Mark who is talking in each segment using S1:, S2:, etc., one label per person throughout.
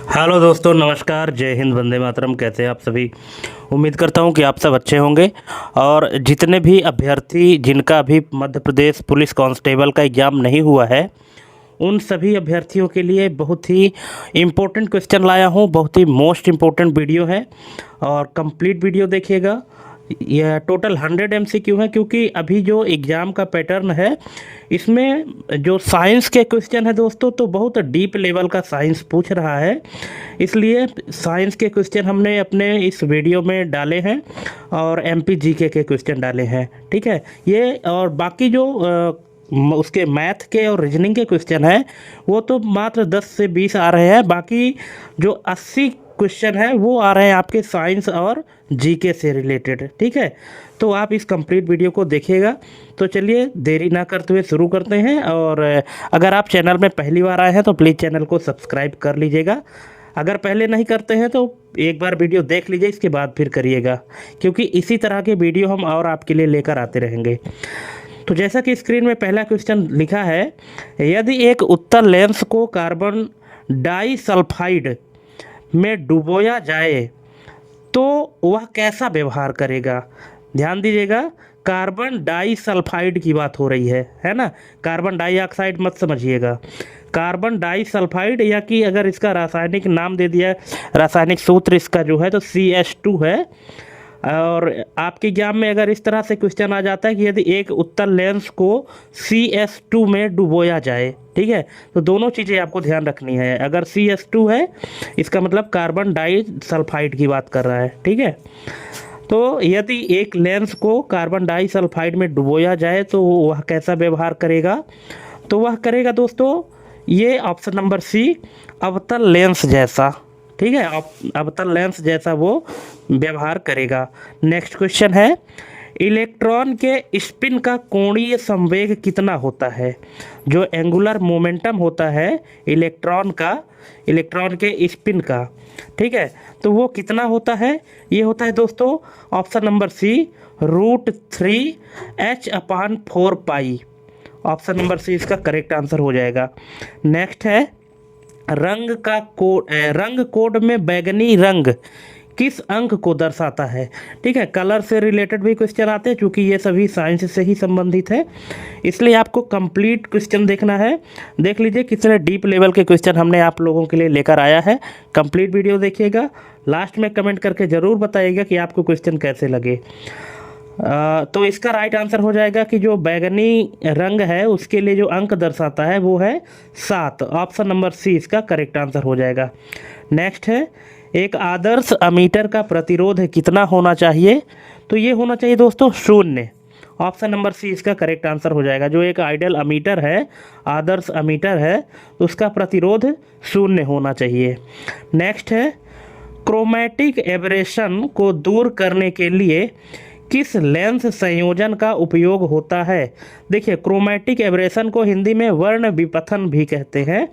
S1: Hello दोस्तों, नमस्कार, जय हिंद, वंदे मातरम। कैसे हैं आप सभी? उम्मीद करता हूं कि आप सब अच्छे होंगे। और जितने भी अभ्यर्थी जिनका अभी मध्य प्रदेश पुलिस कांस्टेबल का एग्ज़ाम नहीं हुआ है, उन सभी अभ्यर्थियों के लिए बहुत ही इम्पोर्टेंट क्वेश्चन लाया हूं। बहुत ही मोस्ट इम्पोर्टेंट वीडियो है और कंप्लीट वीडियो देखिएगा। यह टोटल 100 MCQ है, क्योंकि अभी जो एग्ज़ाम का पैटर्न है इसमें जो साइंस के क्वेश्चन है दोस्तों, तो बहुत डीप लेवल का साइंस पूछ रहा है। इसलिए साइंस के क्वेश्चन हमने अपने इस वीडियो में डाले हैं और MP GK के क्वेश्चन डाले हैं। ठीक है, ये और बाकी जो उसके मैथ के और रीजनिंग के क्वेश्चन है वो तो मात्र 10 से 20 आ रहे हैं। बाकी जो 80 क्वेश्चन है वो आ रहे हैं आपके साइंस और GK से रिलेटेड। ठीक है, तो आप इस कंप्लीट वीडियो को देखिएगा। तो चलिए देरी ना करते हुए शुरू करते हैं। और अगर आप चैनल में पहली बार आए हैं तो प्लीज़ चैनल को सब्सक्राइब कर लीजिएगा। अगर पहले नहीं करते हैं तो एक बार वीडियो देख लीजिए, इसके बाद फिर करिएगा, क्योंकि इसी तरह के वीडियो हम और आपके लिए लेकर आते रहेंगे। तो जैसा कि स्क्रीन में पहला क्वेश्चन लिखा है, यदि एक उत्तल लेंस को कार्बन डाइसल्फाइड में डुबोया जाए तो वह कैसा व्यवहार करेगा? ध्यान दीजिएगा, कार्बन डाइसल्फाइड की बात हो रही है ना। कार्बन डाइऑक्साइड मत समझिएगा, कार्बन डाइसल्फाइड, या कि अगर इसका रासायनिक नाम दे दिया, रासायनिक सूत्र इसका जो है तो CH2 है। और आपके एग्जाम में अगर इस तरह से क्वेश्चन आ जाता है कि यदि एक उत्तल लेंस को CS2 में डुबोया जाए, ठीक है, तो दोनों चीज़ें आपको ध्यान रखनी है। अगर CS2 है, इसका मतलब कार्बन डाइसल्फाइड की बात कर रहा है। ठीक है, तो यदि एक लेंस को कार्बन डाइसल्फाइड में डुबोया जाए तो वह कैसा व्यवहार करेगा? तो वह करेगा दोस्तों, ये ऑप्शन नंबर C, अवतल लेंस जैसा। ठीक है, अवतल लेंस जैसा वो व्यवहार करेगा। नेक्स्ट क्वेश्चन है, इलेक्ट्रॉन के स्पिन का कोणीय संवेग कितना होता है? जो एंगुलर मोमेंटम होता है इलेक्ट्रॉन का, इलेक्ट्रॉन के स्पिन का, ठीक है, तो वो कितना होता है? ये होता है दोस्तों option number C, √3h/4π। Option number C इसका करेक्ट आंसर हो जाएगा। नेक्स्ट है, रंग कोड में बैगनी रंग किस अंक को दर्शाता है? ठीक है, कलर से रिलेटेड भी क्वेश्चन आते हैं, क्योंकि ये सभी साइंस से ही संबंधित है, इसलिए आपको कंप्लीट क्वेश्चन देखना है। देख लीजिए कितने डीप लेवल के क्वेश्चन हमने आप लोगों के लिए लेकर आया है। कंप्लीट वीडियो देखिएगा, लास्ट में कमेंट करके ज़रूर बताइएगा कि आपको क्वेश्चन कैसे लगे। तो इसका राइट आंसर हो जाएगा कि जो बैगनी रंग है उसके लिए जो अंक दर्शाता है वो है 7। ऑप्शन नंबर C इसका करेक्ट आंसर हो जाएगा। नेक्स्ट है, एक आदर्श अमीटर का प्रतिरोध कितना होना चाहिए? तो ये होना चाहिए दोस्तों 0। ऑप्शन नंबर C इसका करेक्ट आंसर हो जाएगा। जो एक आइडियल अमीटर है, आदर्श अमीटर है, उसका प्रतिरोध 0 होना चाहिए। नेक्स्ट है, क्रोमैटिक एब्रेशन को दूर करने के लिए किस लेंस संयोजन का उपयोग होता है? देखिए, क्रोमैटिक एब्रेशन को हिंदी में वर्ण विपथन भी कहते हैं।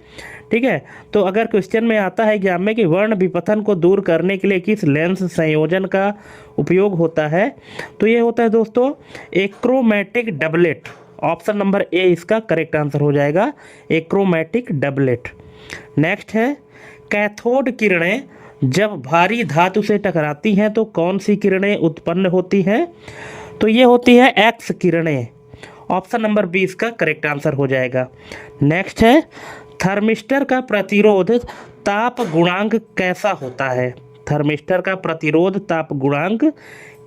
S1: ठीक है, तो अगर क्वेश्चन में आता है एग्जाम में कि वर्ण विपथन को दूर करने के लिए किस लेंस संयोजन का उपयोग होता है, तो ये होता है दोस्तों achromatic doublet. Option number A इसका करेक्ट आंसर हो जाएगा, एक्रोमैटिक डबलेट। नेक्स्ट है, कैथोड किरणें जब भारी धातु से टकराती हैं तो कौन सी किरणें उत्पन्न होती हैं? तो ये होती है X किरणें। ऑप्शन नंबर B इसका करेक्ट आंसर हो जाएगा। नेक्स्ट है, थर्मिस्टर का प्रतिरोध ताप गुणांक कैसा होता है? थर्मिस्टर का प्रतिरोध ताप गुणांक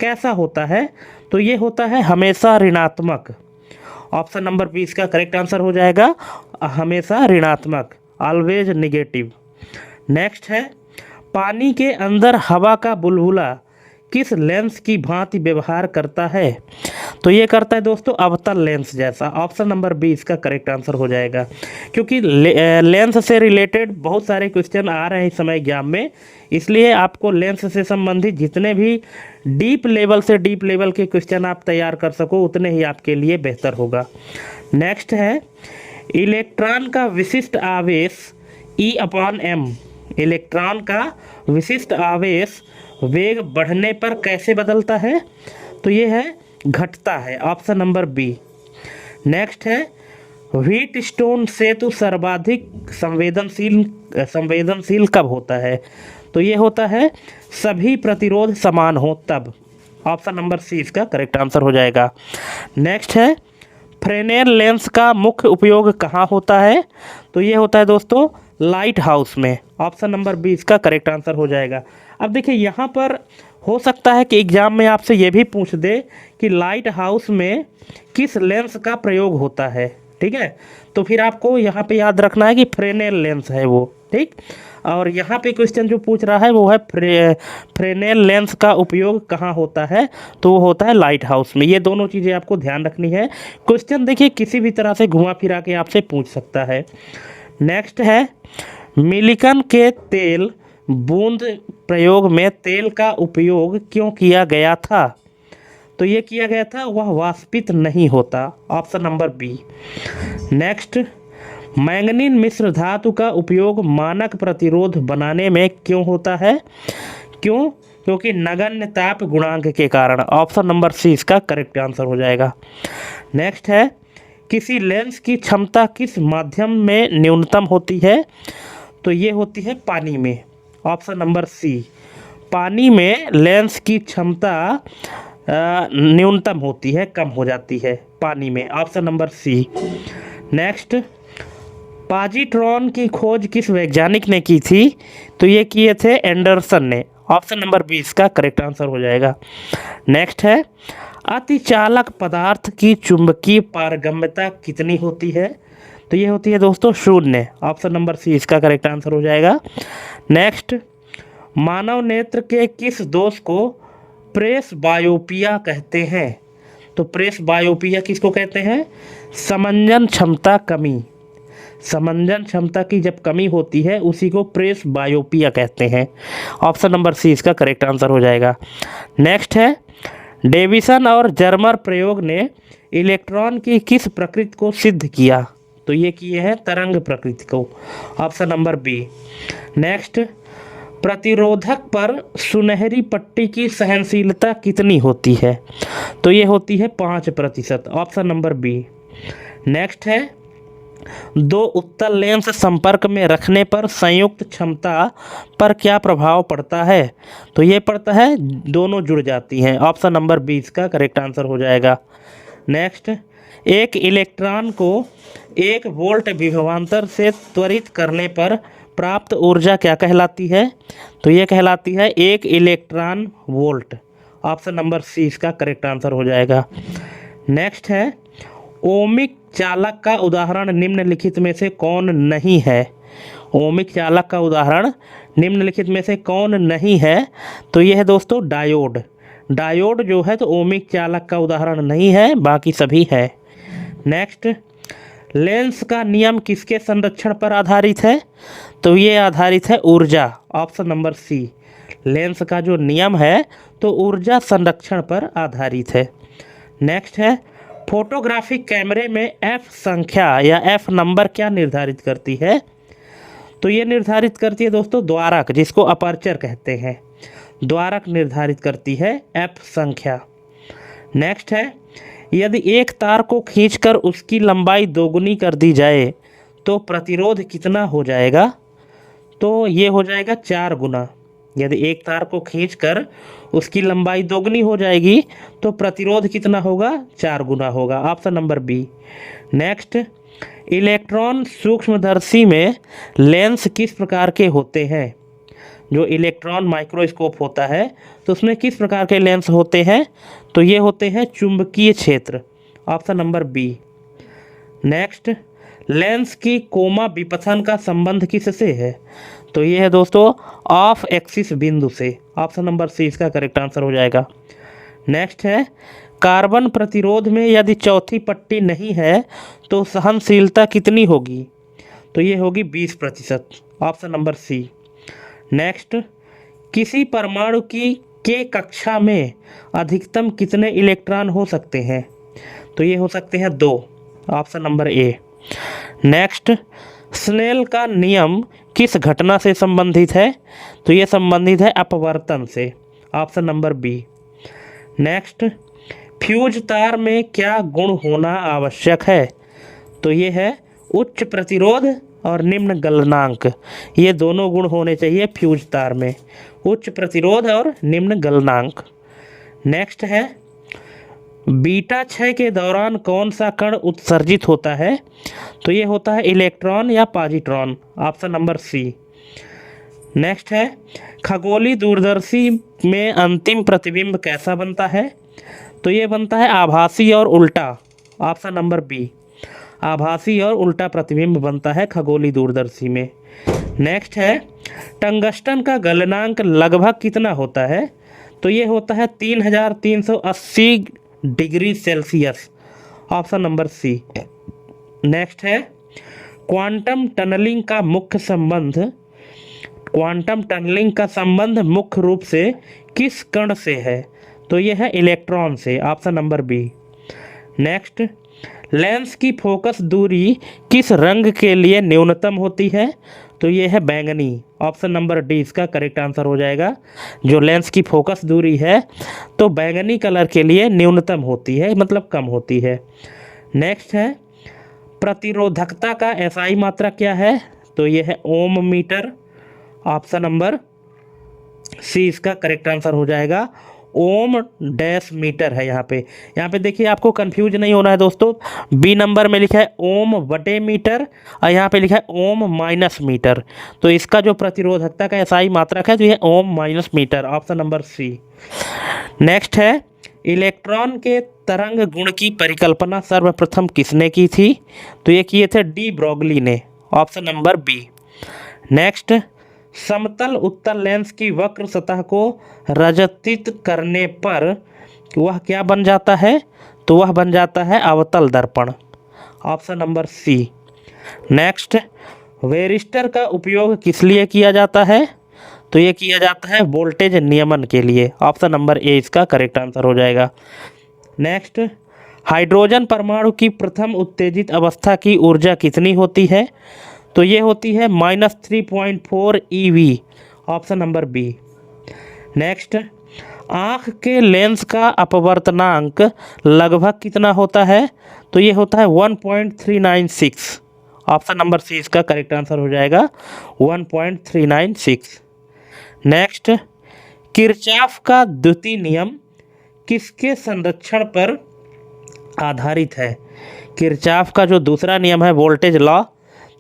S1: कैसा होता है? तो ये होता है हमेशा ऋणात्मक। ऑप्शन नंबर B इसका करेक्ट आंसर हो जाएगा, हमेशा ऋणात्मक, ऑलवेज निगेटिव। नेक्स्ट है, पानी के अंदर हवा का बुलबुला किस लेंस की भांति व्यवहार करता है? तो ये करता है दोस्तों अवतल लेंस जैसा। ऑप्शन नंबर B इसका करेक्ट आंसर हो जाएगा, क्योंकि लेंस से रिलेटेड बहुत सारे क्वेश्चन आ रहे हैं इस समय एग्जाम में, इसलिए आपको लेंस से संबंधित जितने भी डीप लेवल से डीप लेवल के क्वेश्चन आप तैयार कर सको उतने ही आपके लिए बेहतर होगा। नेक्स्ट है, इलेक्ट्रॉन का विशिष्ट आवेश E/m, इलेक्ट्रॉन का विशिष्ट आवेश वेग बढ़ने पर कैसे बदलता है? तो ये है घटता है। Option number B। नेक्स्ट है, व्हीट स्टोन सेतु सर्वाधिक संवेदनशील कब होता है? तो ये होता है सभी प्रतिरोध समान हो तब। ऑप्शन नंबर सी इसका करेक्ट आंसर हो जाएगा। नेक्स्ट है फ्रेनेल लेंस का मुख्य उपयोग कहाँ होता है? तो ये होता है दोस्तों लाइट हाउस में। ऑप्शन नंबर बी इसका करेक्ट आंसर हो जाएगा। अब देखिए यहाँ पर हो सकता है कि एग्जाम में आपसे ये भी पूछ दे कि लाइट हाउस में किस लेंस का प्रयोग होता है, ठीक है। तो फिर आपको यहाँ पे याद रखना है कि फ्रेनेल लेंस है वो, ठीक। और यहाँ पे क्वेश्चन जो पूछ रहा है वो है फ्रेनेल लेंस का उपयोग कहाँ होता है? तो वो होता है लाइट हाउस में। ये दोनों चीज़ें आपको ध्यान रखनी है। क्वेश्चन देखिए किसी भी तरह से घुमा फिरा के आपसे पूछ सकता है। नेक्स्ट है मिलिकन के तेल बूंद प्रयोग में तेल का उपयोग क्यों किया गया था? तो ये किया गया था वह वाष्पित नहीं होता। Option number B. Next manganese मिश्र धातु का उपयोग मानक प्रतिरोध बनाने में क्यों होता है? क्यों? क्योंकि नगण्य ताप गुणांक के कारण। ऑप्शन नंबर सी इसका करेक्ट आंसर हो जाएगा। नेक्स्ट है किसी लेंस की क्षमता किस माध्यम में न्यूनतम होती है? तो ये होती है पानी में। Option number C. पानी में लेंस की क्षमता न्यूनतम होती है, कम हो जाती है पानी में। Option number C. Next positron की खोज किस वैज्ञानिक ने की थी? तो ये किए थे एंडरसन ने। ऑप्शन नंबर बी इसका करेक्ट आंसर हो जाएगा। नेक्स्ट है अतिचालक पदार्थ की चुंबकीय पारगम्यता कितनी होती है? तो ये होती है दोस्तों 0। ऑप्शन नंबर सी इसका करेक्ट आंसर हो जाएगा। नेक्स्ट मानव नेत्र के किस दोष को प्रेस बायोपिया कहते हैं? तो प्रेस बायोपिया किसको कहते हैं? समंजन क्षमता कमी। समंजन क्षमता की जब कमी होती है उसी को प्रेस बायोपिया कहते हैं। ऑप्शन नंबर सी इसका करेक्ट आंसर हो जाएगा। नेक्स्ट है डेविसन और जर्मर प्रयोग ने इलेक्ट्रॉन की किस प्रकृति को सिद्ध किया? तो ये किए हैं तरंग प्रकृति को। Option number B. नेक्स्ट प्रतिरोधक पर सुनहरी पट्टी की सहनशीलता कितनी होती है? तो ये होती है 5%। Option number B. नेक्स्ट है दो उत्तल लेंस संपर्क में रखने पर संयुक्त क्षमता पर क्या प्रभाव पड़ता है? तो ये पड़ता है दोनों जुड़ जाती हैं। ऑप्शन नंबर बी इसका करेक्ट आंसर हो जाएगा। नेक्स्ट एक इलेक्ट्रॉन को 1 वोल्ट विभवांतर से त्वरित करने पर प्राप्त ऊर्जा क्या कहलाती है? तो ये कहलाती है 1 electron volt. Option number C इसका करेक्ट आंसर हो जाएगा। नेक्स्ट है ओमिक चालक का उदाहरण निम्नलिखित में से कौन नहीं है? ओमिक चालक का उदाहरण निम्नलिखित में से कौन नहीं है? तो यह है दोस्तों डायोड। डायोड जो है तो ओमिक चालक का उदाहरण नहीं है, बाकी सभी है। नेक्स्ट लेंस का नियम किसके संरक्षण पर आधारित है? तो ये आधारित है ऊर्जा। ऑप्शन नंबर सी। लेंस का जो नियम है तो ऊर्जा संरक्षण पर आधारित है। नेक्स्ट है फोटोग्राफिक कैमरे में एफ संख्या या एफ नंबर क्या निर्धारित करती है? तो ये निर्धारित करती है दोस्तों द्वारक, जिसको अपर्चर कहते हैं। द्वारक निर्धारित करती है एफ संख्या। नेक्स्ट है यदि एक तार को खींचकर उसकी लंबाई दोगुनी कर दी जाए तो प्रतिरोध कितना हो जाएगा? तो ये हो जाएगा 4 गुना। यदि एक तार को खींचकर उसकी लंबाई दोगुनी हो जाएगी तो प्रतिरोध कितना होगा? 4 गुना होगा। Option number B. Next electron सूक्ष्मदर्शी में लेंस किस प्रकार के होते हैं? जो इलेक्ट्रॉन माइक्रोस्कोप होता है तो उसमें किस प्रकार के लेंस होते हैं? तो ये होते हैं चुंबकीय क्षेत्र। Option number B. Next lens की कोमा विपथन का संबंध किससे है? तो ये है दोस्तों ऑफ एक्सिस बिंदु से। ऑप्शन नंबर सी इसका करेक्ट आंसर हो जाएगा। नेक्स्ट है कार्बन प्रतिरोध में यदि चौथी पट्टी नहीं है तो सहनशीलता कितनी होगी? तो ये होगी 20%। Option number C. नेक्स्ट किसी परमाणु के कक्षा में अधिकतम कितने इलेक्ट्रॉन हो सकते हैं? तो ये हो सकते हैं 2। Option number A. Next Snell का नियम किस घटना से संबंधित है? तो ये संबंधित है अपवर्तन से। Option number B. Next fuse तार में क्या गुण होना आवश्यक है? तो ये है उच्च प्रतिरोध और निम्न गलनांक, ये दोनों गुण होने चाहिए फ्यूज तार में, उच्च प्रतिरोध और निम्न गलनांक। नेक्स्ट है बीटा क्षय के दौरान कौन सा कण उत्सर्जित होता है? तो ये होता है इलेक्ट्रॉन या positron, option number C. Next है खगोलीय दूरदर्शी में अंतिम प्रतिबिंब कैसा बनता है? तो ये बनता है आभासी और उल्टा, ऑप्शन नंबर बी। आभासी और उल्टा प्रतिबिंब बनता है खगोलीय दूरदर्शी में। नेक्स्ट है टंगस्टन का गलनांक लगभग कितना होता है? तो ये होता है 3380 degree Celsius, option number C. Next है क्वांटम टनलिंग का मुख्य संबंध, क्वांटम टनलिंग का संबंध मुख्य रूप से किस कण से है? तो यह है इलेक्ट्रॉन से, option number B. Next lens की फोकस दूरी किस रंग के लिए न्यूनतम होती है? तो ये है बैंगनी, ऑप्शन नंबर डी इसका करेक्ट आंसर हो जाएगा। जो लेंस की फोकस दूरी है तो बैंगनी कलर के लिए न्यूनतम होती है, मतलब कम होती है। नेक्स्ट है प्रतिरोधकता का एसआई मात्रा क्या है? तो ये है ओम मीटर, ऑप्शन नंबर सी इसका करेक्ट आंसर हो जाएगा। ओम डैश मीटर है यहाँ पे देखिए आपको कंफ्यूज नहीं होना है दोस्तों, बी नंबर में लिखा है ओम बटे मीटर और यहाँ पे लिखा है ओम माइनस मीटर, तो इसका जो प्रतिरोधकता का एसआई मात्रक है तो ये ohm minus metre, option number C. Next है इलेक्ट्रॉन के तरंग गुण की परिकल्पना सर्वप्रथम किसने की थी? तो ये किए थे डी ब्रोगली ने, ऑप्शन नंबर बी। नेक्स्ट समतल उत्तल लेंस की वक्र सतह को रजतित करने पर वह क्या बन जाता है? तो वह बन जाता है अवतल दर्पण, option number C. Next varistor का उपयोग किस लिए किया जाता है? तो ये किया जाता है वोल्टेज नियमन के लिए, ऑप्शन नंबर ए इसका करेक्ट आंसर हो जाएगा। नेक्स्ट हाइड्रोजन परमाणु की प्रथम उत्तेजित अवस्था की ऊर्जा कितनी होती है? तो ये होती है -3.4 eV, option number B. Next आँख के लेंस का अपवर्तनांक लगभग कितना होता है? तो ये होता है 1.396, ऑप्शन नंबर सी इसका करेक्ट आंसर हो जाएगा 1.396। नेक्स्ट किरचॉफ का द्वितीय नियम किसके संरक्षण पर आधारित है? किरचॉफ का जो दूसरा नियम है वोल्टेज लॉ,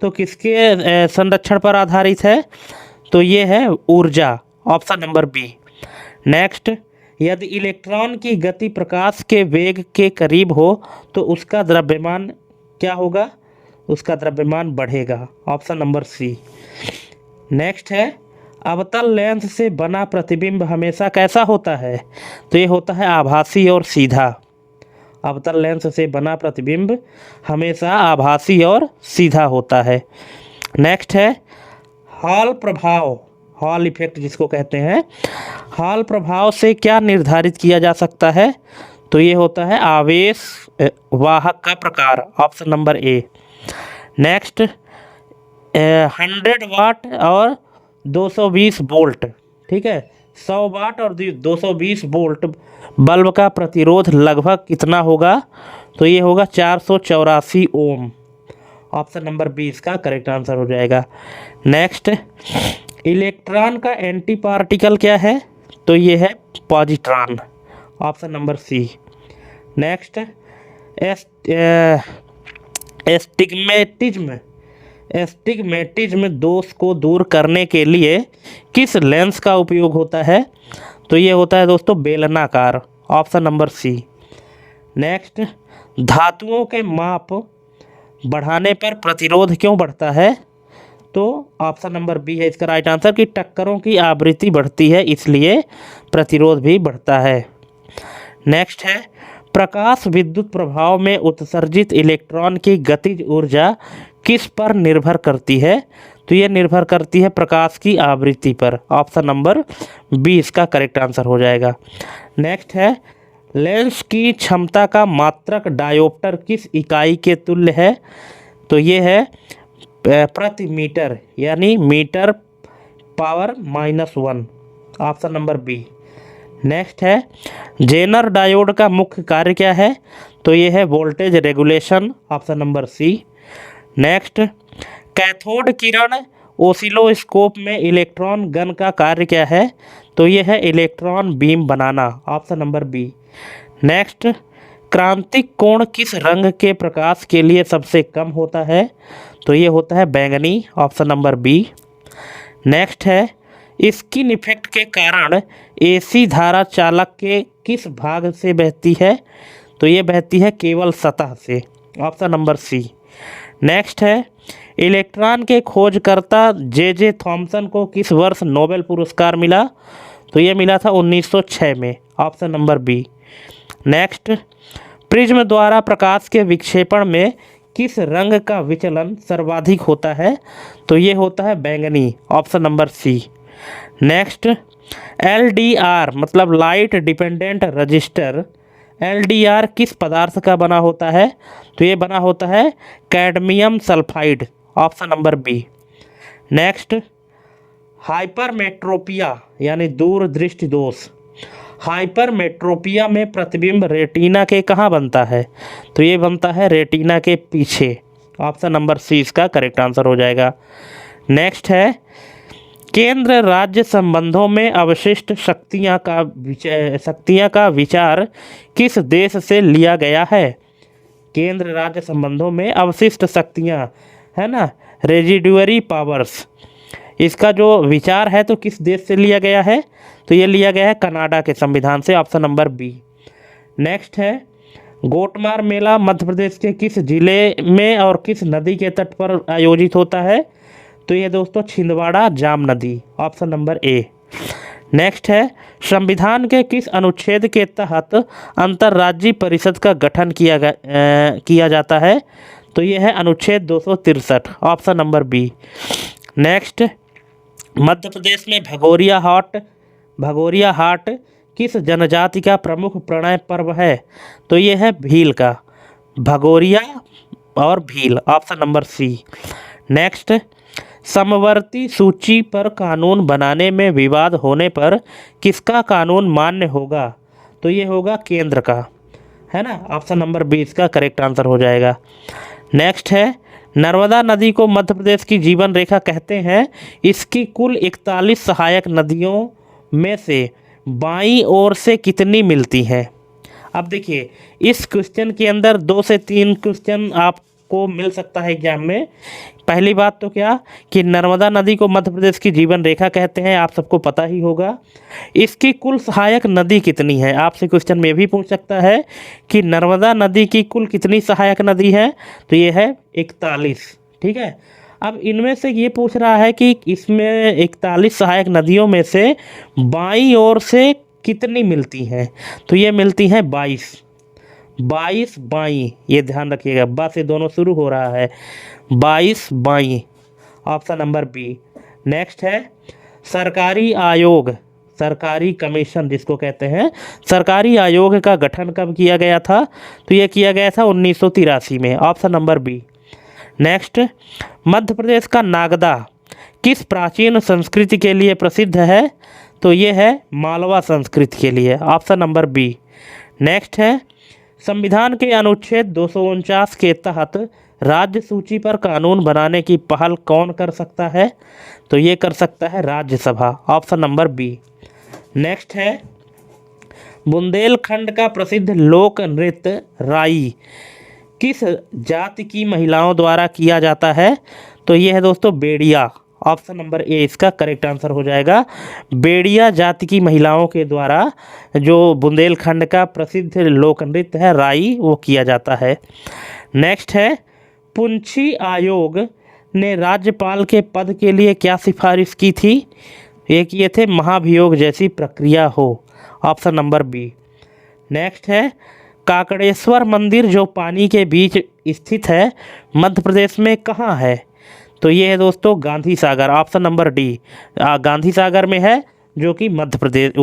S1: तो किसके संरक्षण पर आधारित है? तो ये है ऊर्जा, ऑप्शन नंबर बी। नेक्स्ट यदि इलेक्ट्रॉन की गति प्रकाश के वेग के करीब हो तो उसका द्रव्यमान क्या होगा? उसका द्रव्यमान बढ़ेगा, ऑप्शन नंबर सी। नेक्स्ट है अवतल लेंस से बना प्रतिबिंब हमेशा कैसा होता है? तो ये होता है आभासी और सीधा। अवतल लेंस से बना प्रतिबिंब हमेशा आभासी और सीधा होता है। नेक्स्ट है हॉल प्रभाव, हॉल इफेक्ट जिसको कहते हैं, हॉल प्रभाव से क्या निर्धारित किया जा सकता है? तो ये होता है आवेश वाहक का प्रकार, ऑप्शन नंबर ए। नेक्स्ट 100 वाट और 220 वोल्ट, ठीक है, 100 वाट और 220 वोल्ट बल्ब का प्रतिरोध लगभग कितना होगा? तो ये होगा 484 ओम, ऑप्शन नंबर बी इसका करेक्ट आंसर हो जाएगा। नेक्स्ट इलेक्ट्रॉन का एंटी पार्टिकल क्या है? तो ये है positron, option number C. Next astigmatism दोष को दूर करने के लिए किस लेंस का उपयोग होता है? तो ये होता है दोस्तों बेलनाकार, ऑप्शन नंबर सी। नेक्स्ट धातुओं के माप बढ़ाने पर प्रतिरोध क्यों बढ़ता है? तो ऑप्शन नंबर बी है इसका राइट आंसर कि टक्करों की आवृत्ति बढ़ती है इसलिए प्रतिरोध भी बढ़ता है। नेक्स्ट है प्रकाश विद्युत प्रभाव में उत्सर्जित इलेक्ट्रॉन की गतिज ऊर्जा किस पर निर्भर करती है? तो ये निर्भर करती है प्रकाश की आवृत्ति पर, ऑप्शन नंबर बी इसका करेक्ट आंसर हो जाएगा। नेक्स्ट है लेंस की क्षमता का मात्रक डायोप्टर किस इकाई के तुल्य है? तो ये है प्रति मीटर, यानी metre power -1, option number B. Next है जेनर डायोड का मुख्य कार्य क्या है? तो ये है voltage regulation, option number C. Next, cathode किरण ओसिलोस्कोप में इलेक्ट्रॉन गन का कार्य क्या है? तो ये है इलेक्ट्रॉन बीम बनाना, ऑप्शन नंबर बी। नेक्स्ट, क्रांतिक कोण किस रंग के प्रकाश के लिए सबसे कम होता है? तो ये होता है बैंगनी, ऑप्शन नंबर बी। नेक्स्ट है स्किन इफेक्ट के कारण एसी धारा चालक के किस भाग से बहती है? तो ये बहती है केवल सतह से, ऑप्शन नंबर सी। नेक्स्ट है इलेक्ट्रॉन के खोजकर्ता जे थॉमसन को किस वर्ष नोबेल पुरस्कार मिला? तो ये मिला था 1906 में, option number B. Next, prism द्वारा प्रकाश के विक्षेपण में किस रंग का विचलन सर्वाधिक होता है? तो ये होता है बैंगनी, option number C. Next, LDR मतलब लाइट डिपेंडेंट रजिस्टर, LDR किस पदार्थ का बना होता है? तो ये बना होता है cadmium sulphide, option number B. Next, hypermetropia यानी दूरदृष्टि दोष, हाइपरमेट्रोपिया में प्रतिबिंब रेटिना के कहाँ बनता है? तो ये बनता है रेटिना के पीछे, ऑप्शन नंबर सी इसका करेक्ट आंसर हो जाएगा। नेक्स्ट है केंद्र राज्य संबंधों में अवशिष्ट शक्तियाँ का विचार किस देश से लिया गया है? केंद्र राज्य संबंधों में अवशिष्ट शक्तियाँ है ना, रेजिडुअरी पावर्स, इसका जो विचार है तो किस देश से लिया गया है? तो ये लिया गया है कनाडा के संविधान से, ऑप्शन नंबर बी। नेक्स्ट है गोटमार मेला मध्य प्रदेश के किस जिले में और किस नदी के तट पर आयोजित होता है? तो ये दोस्तों छिंदवाड़ा जाम नदी, ऑप्शन नंबर ए। नेक्स्ट है संविधान के किस अनुच्छेद के तहत अंतर्राज्यीय परिषद का गठन किया जाता है? तो ये है अनुच्छेद 263, option number B. Next, Madhya Pradesh में भगोरिया हाट किस जनजाति का प्रमुख प्रणय पर्व है? तो ये है भील का, भगोरिया और Bhil, option number C. Next, समवर्ती सूची पर कानून बनाने में विवाद होने पर किसका कानून मान्य होगा? तो ये होगा केंद्र का, है ना, ऑप्शन नंबर बी इसका करेक्ट आंसर हो जाएगा। नेक्स्ट है नर्मदा नदी को मध्य प्रदेश की जीवन रेखा कहते हैं, इसकी कुल 41 सहायक नदियों में से बाईं ओर से कितनी मिलती हैं? अब देखिए इस क्वेश्चन के अंदर 2 से 3 क्वेश्चन आपको मिल सकता है एग्जाम में। पहली बात तो क्या कि नर्मदा नदी को मध्य प्रदेश की जीवन रेखा कहते हैं, आप सबको पता ही होगा। इसकी कुल सहायक नदी कितनी है? आपसे क्वेश्चन में भी पूछ सकता है कि नर्मदा नदी की कुल कितनी सहायक नदी है? तो ये है 41, ठीक है। अब इनमें से ये पूछ रहा है कि इसमें 41 सहायक नदियों में से बाईं ओर से कितनी मिलती हैं? तो ये मिलती हैं 22 बाईं, ये ध्यान रखिएगा, बा से दोनों शुरू हो रहा है, 22 बाईं, ऑप्शन नंबर बी। नेक्स्ट है सरकारी आयोग, सरकारी कमीशन जिसको कहते हैं, सरकारी आयोग का गठन कब किया गया था? तो ये किया गया था 1983 में, option number B. Next, Madhya Pradesh का नागदा किस प्राचीन संस्कृति के लिए प्रसिद्ध है? तो ये है मालवा संस्कृति के लिए, ऑप्शन नंबर बी। नेक्स्ट है संविधान के अनुच्छेद 249 के तहत राज्य सूची पर कानून बनाने की पहल कौन कर सकता है? तो ये कर सकता है Rajya Sabha, option number B. Next है बुंदेलखंड का प्रसिद्ध लोक नृत्य राई किस जाति की महिलाओं द्वारा किया जाता है? तो ये है दोस्तों बेड़िया, ऑप्शन नंबर ए इसका करेक्ट आंसर हो जाएगा। बेड़िया जाति की महिलाओं के द्वारा जो बुंदेलखंड का प्रसिद्ध लोक नृत्य है राई वो किया जाता है। नेक्स्ट है पुंछी आयोग ने राज्यपाल के पद के लिए क्या सिफारिश की थी? ये किए थे महाभियोग जैसी प्रक्रिया हो, ऑप्शन नंबर बी। नेक्स्ट है काकड़ेश्वर मंदिर जो पानी के बीच स्थित है मध्य प्रदेश में कहाँ है? तो ये है दोस्तों Gandhi Sagar, option number D, Gandhi Sagar में है जो कि मध्य प्रदेश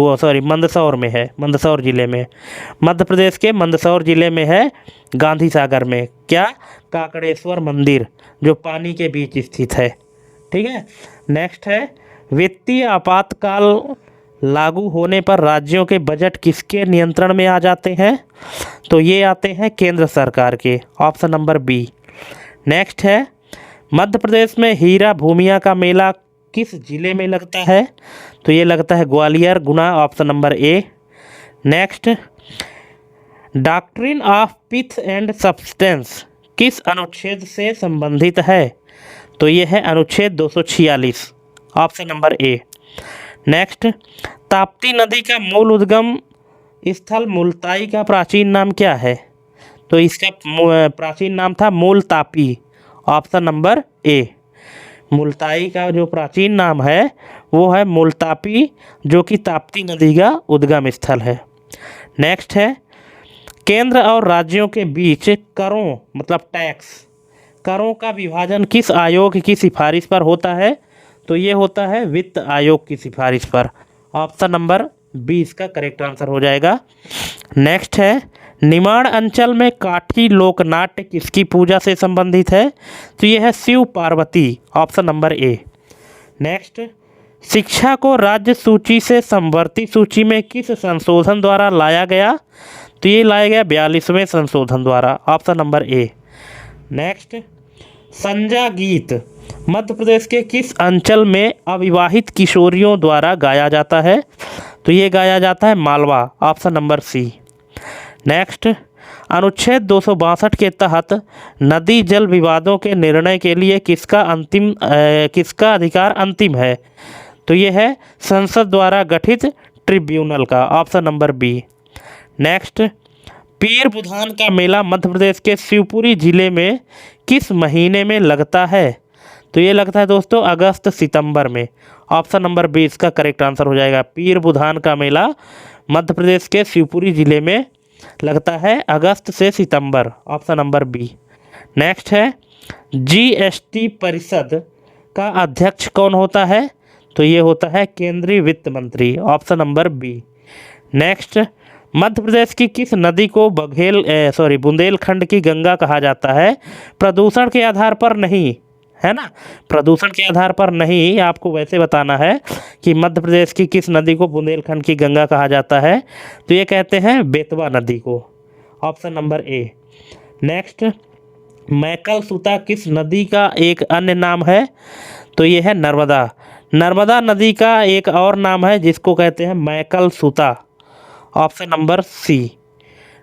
S1: मंदसौर में है, मंदसौर जिले में, मध्य प्रदेश के मंदसौर जिले में है गांधी सागर में, क्या काकड़ेश्वर मंदिर जो पानी के बीच स्थित है, ठीक है। नेक्स्ट है वित्तीय आपातकाल लागू होने पर राज्यों के बजट किसके नियंत्रण में आ जाते हैं? तो ये आते हैं केंद्र सरकार के, ऑप्शन नंबर बी। नेक्स्ट है, मध्य प्रदेश में हीरा भूमिया का मेला किस जिले में लगता है? तो ये लगता है Gwalior, Guna, option number A. Next, doctrine of pith and substance किस अनुच्छेद से संबंधित है? तो ये है अनुच्छेद 246, option number A. Next, Tapti नदी का मूल उद्गम स्थल मुल्ताई का प्राचीन नाम क्या है? तो इसका प्राचीन नाम था मूल तापी, ऑप्शन नंबर ए। मुल्ताई का जो प्राचीन नाम है वो है मुल्तापी, जो कि ताप्ती नदी का उद्गम स्थल है। नेक्स्ट है, केंद्र और राज्यों के बीच करों मतलब टैक्स, करों का विभाजन किस आयोग की सिफारिश पर होता है? तो ये होता है वित्त आयोग की सिफारिश पर, ऑप्शन नंबर बी इसका करेक्ट आंसर हो जाएगा। नेक्स्ट है, निमाड़ अंचल में काठी लोकनाट्य किसकी पूजा से संबंधित है? तो ये है Shiv Parvati, option number A. Next, शिक्षा को राज्य सूची से समवर्ती सूची में किस संशोधन द्वारा लाया गया? तो ये लाया गया 42वें संशोधन द्वारा, ऑप्शन नंबर ए। नेक्स्ट, संजा गीत मध्य प्रदेश के किस अंचल में अविवाहित किशोरियों द्वारा गाया जाता है? तो ये गाया जाता है Malwa, option number C. Next, अनुच्छेद 262 के तहत नदी जल विवादों के निर्णय के लिए किसका अधिकार अंतिम है? तो ये है संसद द्वारा गठित ट्रिब्यूनल का, ऑप्शन नंबर बी। नेक्स्ट, पीर बुधान का मेला मध्य प्रदेश के शिवपुरी जिले में किस महीने में लगता है? तो ये लगता है दोस्तों अगस्त सितंबर में, ऑप्शन नंबर बी इसका करेक्ट आंसर हो जाएगा। पीर बुधान का मेला मध्य प्रदेश के शिवपुरी जिले में लगता है अगस्त से सितंबर, ऑप्शन नंबर बी। नेक्स्ट है, जीएसटी परिषद का अध्यक्ष कौन होता है? तो ये होता है केंद्रीय वित्त मंत्री, option number B. Next, Madhya Pradesh की किस नदी को बुंदेलखंड की गंगा कहा जाता है? प्रदूषण के आधार पर नहीं, है ना, प्रदूषण के आधार पर नहीं, आपको वैसे बताना है कि मध्य प्रदेश की किस नदी को बुंदेलखंड की गंगा कहा जाता है? तो ये कहते हैं बेतवा नदी को, option number A. Next, Maikal सुता किस नदी का एक अन्य नाम है? तो ये है नर्मदा। नर्मदा नदी का एक और नाम है जिसको कहते हैं मैकल सुता, ऑप्शन नंबर सी।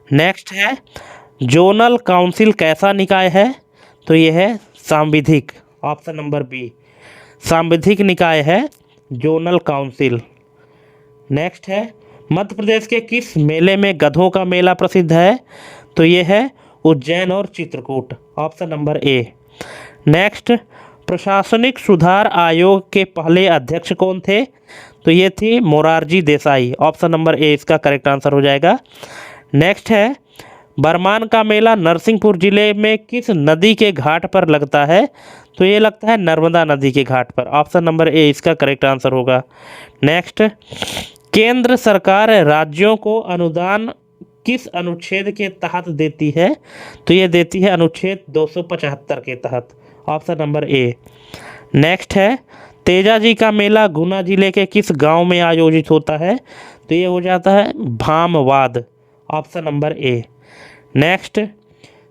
S1: नेक्स्ट है, जोनल काउंसिल कैसा निकाय है? तो ये है सांविधिक, ऑप्शन नंबर बी। सांविधिक निकाय है जोनल काउंसिल। नेक्स्ट है, मध्य प्रदेश के किस मेले में गधों का मेला प्रसिद्ध है? तो ये है उज्जैन और Chitrakoot, option number A. Next, प्रशासनिक सुधार आयोग के पहले अध्यक्ष कौन थे? तो ये थी मोरारजी देसाई, ऑप्शन नंबर ए इसका करेक्ट आंसर हो जाएगा। नेक्स्ट है, बरमान का मेला नरसिंहपुर जिले में किस नदी के घाट पर लगता है? तो ये लगता है नर्मदा नदी के घाट पर, ऑप्शन नंबर ए इसका करेक्ट आंसर होगा। नेक्स्ट, केंद्र सरकार राज्यों को अनुदान किस अनुच्छेद के तहत देती है? तो ये देती है अनुच्छेद 275 के तहत, ऑप्शन नंबर ए। नेक्स्ट है, तेजाजी का मेला गुना जिले के किस गांव में आयोजित होता है? तो ये हो जाता है भामवाद, ऑप्शन नंबर ए। नेक्स्ट,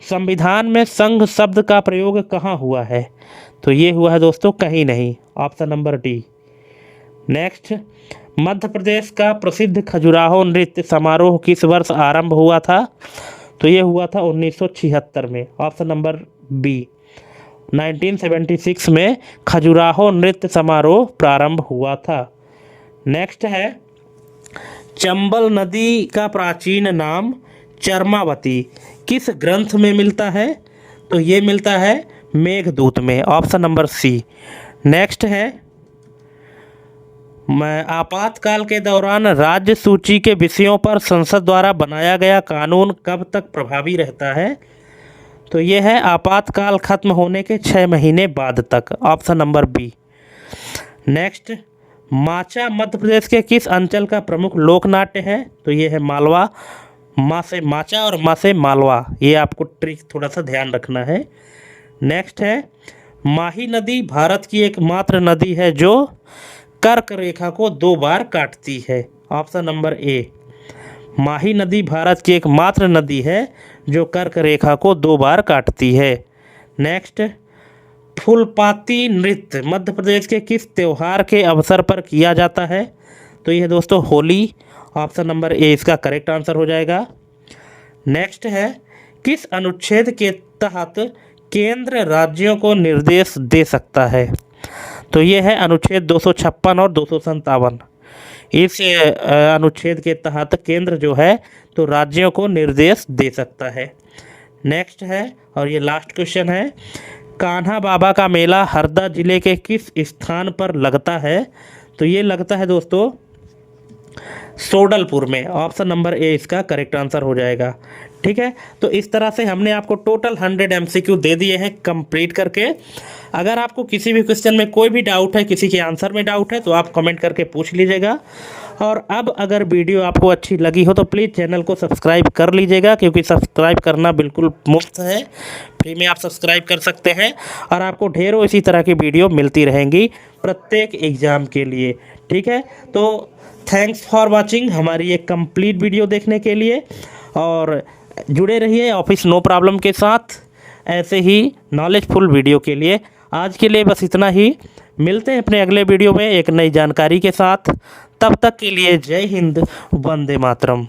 S1: संविधान में संघ शब्द का प्रयोग कहाँ हुआ है? तो ये हुआ है दोस्तों कहीं नहीं, option number D. Next, Madhya Pradesh का प्रसिद्ध खजुराहो नृत्य समारोह किस वर्ष आरंभ हुआ था? तो ये हुआ था 1976 में, ऑप्शन नंबर बी। 1976 में खजुराहो नृत्य समारोह प्रारंभ हुआ था। नेक्स्ट है, चंबल नदी का प्राचीन नाम चरमावती किस ग्रंथ में मिलता है? तो ये मिलता है मेघदूत में, ऑप्शन नंबर सी। नेक्स्ट है, आपातकाल के दौरान राज्य सूची के विषयों पर संसद द्वारा बनाया गया कानून कब तक प्रभावी रहता है? तो ये है आपातकाल खत्म होने के 6 महीने बाद तक, ऑप्शन नंबर बी। नेक्स्ट, माचा मध्य प्रदेश के किस अंचल का प्रमुख लोक नाट्य है? तो ये है मालवा। माँ से माचा और माँ से मालवा, ये आपको ट्रिक थोड़ा सा ध्यान रखना है। नेक्स्ट है, माही नदी भारत की एकमात्र नदी है जो कर्क रेखा को 2 बार काटती है? ऑप्शन नंबर ए, माही नदी भारत की एकमात्र नदी है जो कर्क रेखा को 2 बार काटती है। नेक्स्ट, फुलपाती नृत्य मध्य प्रदेश के किस त्योहार के अवसर पर किया जाता है? तो यह दोस्तों होली। ऑप्शन नंबर ए इसका करेक्ट आंसर हो जाएगा। नेक्स्ट है, किस अनुच्छेद के तहत केंद्र राज्यों को निर्देश दे सकता है? तो ये है अनुच्छेद 256 और 257। इस अनुच्छेद के तहत केंद्र जो है तो राज्यों को निर्देश दे सकता है। नेक्स्ट है, और ये लास्ट क्वेश्चन है, कान्हा बाबा का मेला हरदा जिले के किस स्थान पर लगता है? तो ये लगता है दोस्तों सोडलपुर में। ऑप्शन नंबर ए इसका करेक्ट आंसर हो जाएगा। ठीक है, तो इस तरह से हमने आपको टोटल 100 MCQ दे दिए हैं कंप्लीट करके। अगर आपको किसी भी क्वेश्चन में कोई भी डाउट है, किसी के आंसर में डाउट है, तो आप कमेंट करके पूछ लीजिएगा। और अब अगर वीडियो आपको अच्छी लगी हो तो प्लीज़ चैनल को सब्सक्राइब कर लीजिएगा, क्योंकि सब्सक्राइब करना बिल्कुल मुफ्त है, फ्री में आप सब्सक्राइब कर सकते हैं और आपको ढेरों इसी तरह की वीडियो मिलती रहेंगी प्रत्येक एग्ज़ाम के लिए। ठीक है, तो थैंक्स फॉर वाचिंग हमारी एक कंप्लीट वीडियो देखने के लिए, और जुड़े रहिए ऑफिस नो प्रॉब्लम के साथ ऐसे ही नॉलेजफुल वीडियो के लिए। आज के लिए बस इतना ही, मिलते हैं अपने अगले वीडियो में एक नई जानकारी के साथ। तब तक के लिए जय हिंद, वंदे मातरम।